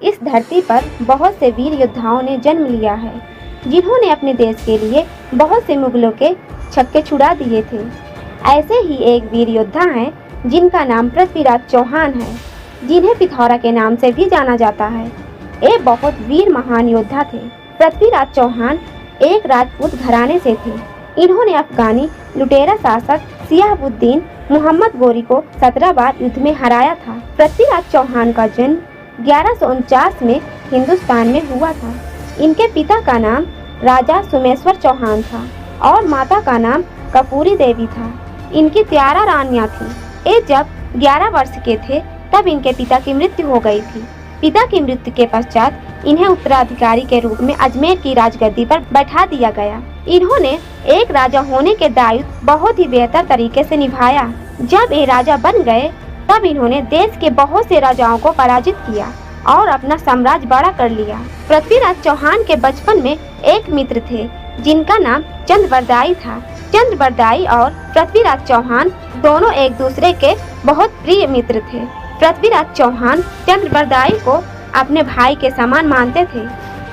इस धरती पर बहुत से वीर योद्धाओं ने जन्म लिया है, जिन्होंने अपने देश के लिए बहुत से मुगलों के छक्के छुड़ा दिए थे। ऐसे ही एक वीर योद्धा हैं जिनका नाम पृथ्वीराज चौहान है, जिन्हें पिथौरा के नाम से भी जाना जाता है। ये बहुत वीर महान योद्धा थे। पृथ्वीराज चौहान एक राजपूत घराने से थे। इन्होंने अफगानी लुटेरा शासक सियाबुद्दीन मोहम्मद गोरी को 17 बार युद्ध में हराया था। पृथ्वीराज चौहान का जन्म 1149 में हिंदुस्तान में हुआ था। इनके पिता का नाम राजा सोमेश्वर चौहान था और माता का नाम कपूरी देवी था। इनकी 13 रानियां थीं। ये जब 11 वर्ष के थे तब इनके पिता की मृत्यु हो गई थी। पिता की मृत्यु के पश्चात इन्हें उत्तराधिकारी के रूप में अजमेर की राजगद्दी पर बैठा दिया गया। इन्होंने एक राजा होने के दायित्व बहुत ही बेहतर तरीके से निभाया। जब ये राजा बन गए तब इन्होंने देश के बहुत से राजाओं को पराजित किया और अपना साम्राज्य बड़ा कर लिया। पृथ्वीराज चौहान के बचपन में एक मित्र थे जिनका नाम चंद्रबरदाई था। चंद्रबरदाई और पृथ्वीराज चौहान दोनों एक दूसरे के बहुत प्रिय मित्र थे। पृथ्वीराज चौहान चंद्रबरदाई को अपने भाई के समान मानते थे।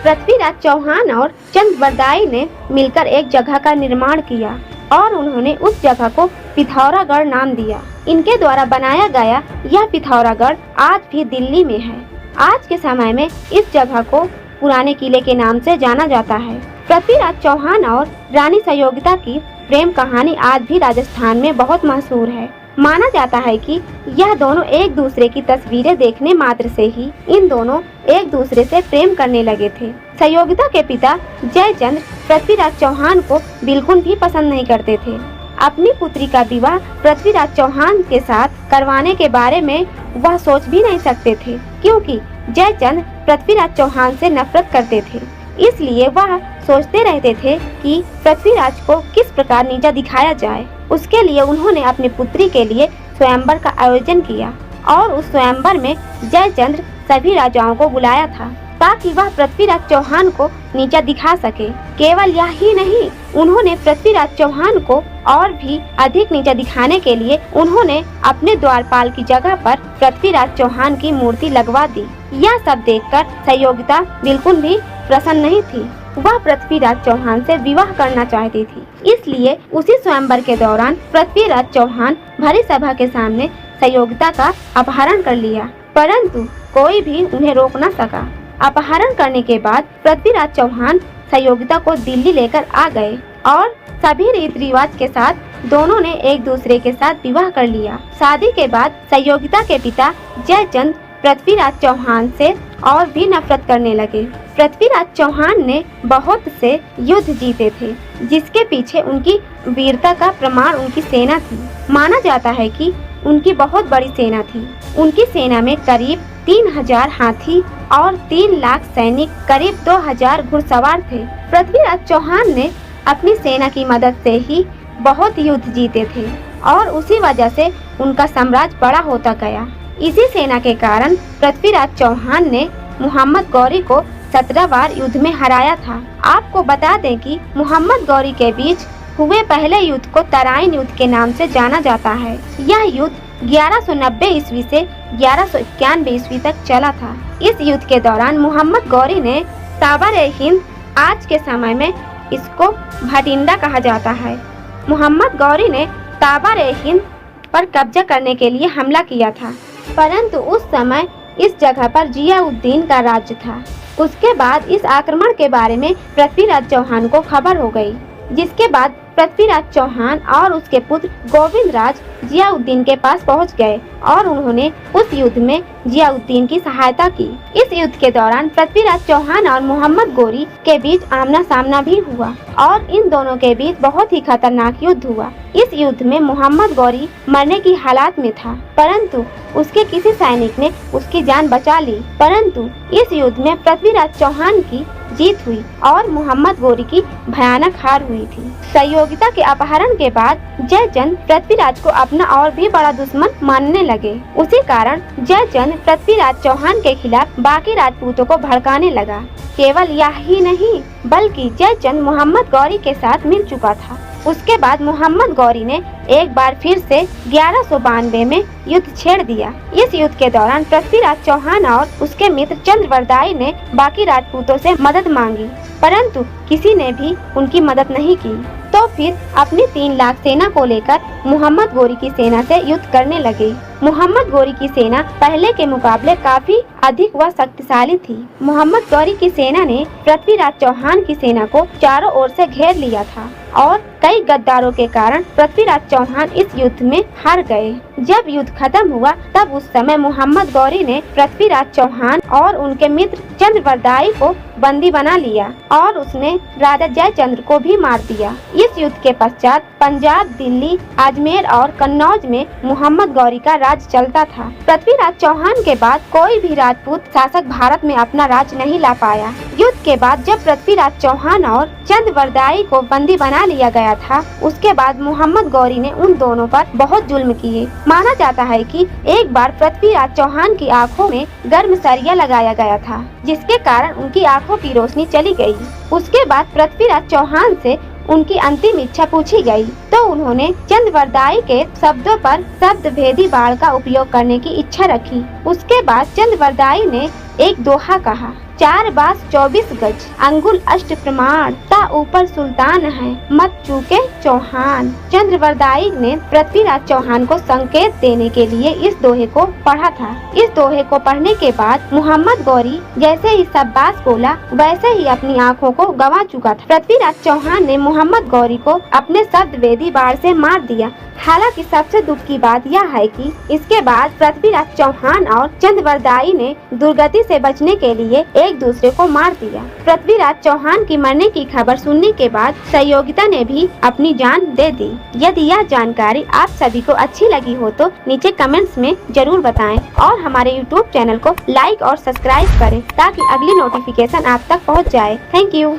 पृथ्वीराज चौहान और चंद्रबरदाई ने मिलकर एक जगह का निर्माण किया और उन्होंने उस जगह को पिथौरागढ़ नाम दिया। इनके द्वारा बनाया गया यह पिथौरागढ़ आज भी दिल्ली में है। आज के समय में इस जगह को पुराने किले के नाम से जाना जाता है। पृथ्वीराज चौहान और रानी संयोगिता की प्रेम कहानी आज भी राजस्थान में बहुत मशहूर है। माना जाता है कि यह दोनों एक दूसरे की तस्वीरें देखने मात्र से ही इन दोनों एक दूसरे से प्रेम करने लगे थे। संयोगिता के पिता जयचंद्र पृथ्वीराज चौहान को बिल्कुल भी पसंद नहीं करते थे। अपनी पुत्री का विवाह पृथ्वीराज चौहान के साथ करवाने के बारे में वह सोच भी नहीं सकते थे, क्योंकि जयचंद्र पृथ्वीराज चौहान से नफरत करते थे। इसलिए वह सोचते रहते थे कि पृथ्वीराज को किस प्रकार नीचा दिखाया जाए। उसके लिए उन्होंने अपनी पुत्री के लिए स्वयंवर का आयोजन किया और उस स्वयंवर में जयचंद्र सभी राजाओं को बुलाया था ताकि वह पृथ्वीराज चौहान को नीचा दिखा सके। केवल यह ही नहीं, उन्होंने पृथ्वीराज चौहान को और भी अधिक नीचा दिखाने के लिए उन्होंने अपने द्वारपाल की जगह पर पृथ्वीराज चौहान की मूर्ति लगवा दी। यह सब देखकर संयोगिता बिल्कुल भी प्रसन्न नहीं थी। वह पृथ्वीराज चौहान से विवाह करना चाहती थी। इसलिए उसी स्वयंवर के दौरान पृथ्वीराज चौहान भरी सभा के सामने संयोगिता का अपहरण कर लिया, परंतु कोई भी उन्हें रोक न सका। अपहरण करने के बाद पृथ्वीराज चौहान संयोगिता को दिल्ली लेकर आ गए और सभी रीति रिवाज के साथ दोनों ने एक दूसरे के साथ विवाह कर लिया। शादी के बाद संयोगिता के पिता जयचंद्र पृथ्वीराज चौहान से और भी नफरत करने लगे। पृथ्वीराज चौहान ने बहुत से युद्ध जीते थे, जिसके पीछे उनकी वीरता का प्रमाण उनकी सेना थी। माना जाता है कि उनकी बहुत बड़ी सेना थी। उनकी सेना में करीब 3000 हाथी और 3 लाख सैनिक, करीब 2000 घुड़सवार थे। पृथ्वीराज चौहान ने अपनी सेना की मदद से ही बहुत युद्ध जीते थे और उसी वजह से उनका साम्राज्य बड़ा होता गया। इसी सेना के कारण पृथ्वीराज चौहान ने मोहम्मद गौरी को 17 बार युद्ध में हराया था। आपको बता दें कि मोहम्मद गौरी के बीच हुए पहले युद्ध को तराइन युद्ध के नाम से जाना जाता है। यह युद्ध 1190 ईस्वी से 1191 ईस्वी तक चला था। इस युद्ध के दौरान मोहम्मद गौरी ने ताबर-ए-हिंद, आज के समय में इसको भटिंडा कहा जाता है, मोहम्मद गौरी ने ताबर-ए-हिंद पर कब्जा करने के लिए हमला किया था, परंतु उस समय इस जगह पर जियाउद्दीन का राज्य था। उसके बाद इस आक्रमण के बारे में पृथ्वीराज चौहान को खबर हो गई, जिसके बाद पृथ्वीराज चौहान और उसके पुत्र गोविंदराज जियाउद्दीन के पास पहुंच गए और उन्होंने उस युद्ध में जियाउद्दीन की सहायता की। इस युद्ध के दौरान पृथ्वीराज चौहान और मोहम्मद गौरी के बीच आमना सामना भी हुआ और इन दोनों के बीच बहुत ही खतरनाक युद्ध हुआ। इस युद्ध में मोहम्मद गौरी मरने की हालात में था, परंतु उसके किसी सैनिक ने उसकी जान बचा ली। परंतु इस युद्ध में पृथ्वीराज चौहान की जीत हुई और मोहम्मद गौरी की भयानक हार हुई थी। संयोगिता के अपहरण के बाद जयचंद पृथ्वीराज को अपना और भी बड़ा दुश्मन मानने लगे। उसी कारण जयचंद पृथ्वीराज चौहान के खिलाफ बाकी राजपूतों को भड़काने लगा। केवल यह ही नहीं, बल्कि जयचंद मोहम्मद गौरी के साथ मिल चुका था। उसके बाद मोहम्मद गौरी ने एक बार फिर से 1192 में युद्ध छेड़ दिया। इस युद्ध के दौरान पृथ्वीराज चौहान और उसके मित्र चंद्रवरदाई ने बाकी राजपूतों से मदद मांगी, परंतु किसी ने भी उनकी मदद नहीं की। तो फिर अपनी 3 लाख सेना को लेकर मोहम्मद गौरी की सेना से युद्ध करने लगे। मोहम्मद गौरी की सेना पहले के मुकाबले काफी अधिक व शक्तिशाली थी। मोहम्मद गौरी की सेना ने पृथ्वीराज चौहान की सेना को चारों ओर से घेर लिया था और कई गद्दारों के कारण पृथ्वीराज चौहान इस युद्ध में हार गए। जब युद्ध खत्म हुआ तब उस समय मोहम्मद गौरी ने पृथ्वीराज चौहान और उनके मित्र चंद्रवरदाई को बंदी बना लिया और उसने राजा जयचंद्र को भी मार दिया। इस युद्ध के पश्चात पंजाब, दिल्ली, अजमेर और कन्नौज में मोहम्मद गौरी का राज चलता था। पृथ्वीराज चौहान के बाद कोई भी राजपूत शासक भारत में अपना राज नहीं ला पाया। युद्ध के बाद जब पृथ्वीराज चौहान और चंद्रवरदाई को बंदी बना लिया गया था, उसके बाद मोहम्मद गौरी ने उन दोनों पर बहुत जुल्म किए। माना जाता है कि एक बार पृथ्वीराज चौहान की आंखों में गर्म सरिया लगाया गया था, जिसके कारण उनकी आंखों की रोशनी चली गई। उसके बाद पृथ्वीराज चौहान से उनकी अंतिम इच्छा पूछी गई, तो उन्होंने चंद्रवरदाई के शब्दों पर शब्द भेदी बाण का उपयोग करने की इच्छा रखी। उसके बाद चंद्रवरदाई ने एक दोहा कहा, 4 बास 24 गज, अंगुल अष्ट प्रमाण, ता ऊपर सुल्तान है, मत चूके चौहान। चंद्रवरदाई ने पृथ्वीराज चौहान को संकेत देने के लिए इस दोहे को पढ़ा था। इस दोहे को पढ़ने के बाद मोहम्मद गौरी जैसे ही शाबाश बोला, वैसे ही अपनी आंखों को गंवा चुका था। पृथ्वीराज चौहान ने मोहम्मद गौरी को अपने शब्द वेदी बाण से मार दिया। हालांकि सबसे दुख की बात यह है कि इसके बाद पृथ्वीराज चौहान और चंद्रवरदाई ने दुर्गति से बचने के लिए एक दूसरे को मार दिया। पृथ्वीराज चौहान की मरने की खबर सुनने के बाद सहयोगिता ने भी अपनी जान दे दी। यदि यह जानकारी आप सभी को अच्छी लगी हो तो नीचे कमेंट्स में जरूर बताएं और हमारे YouTube चैनल को लाइक और सब्सक्राइब करें ताकि अगली नोटिफिकेशन आप तक पहुंच जाए। Thank you.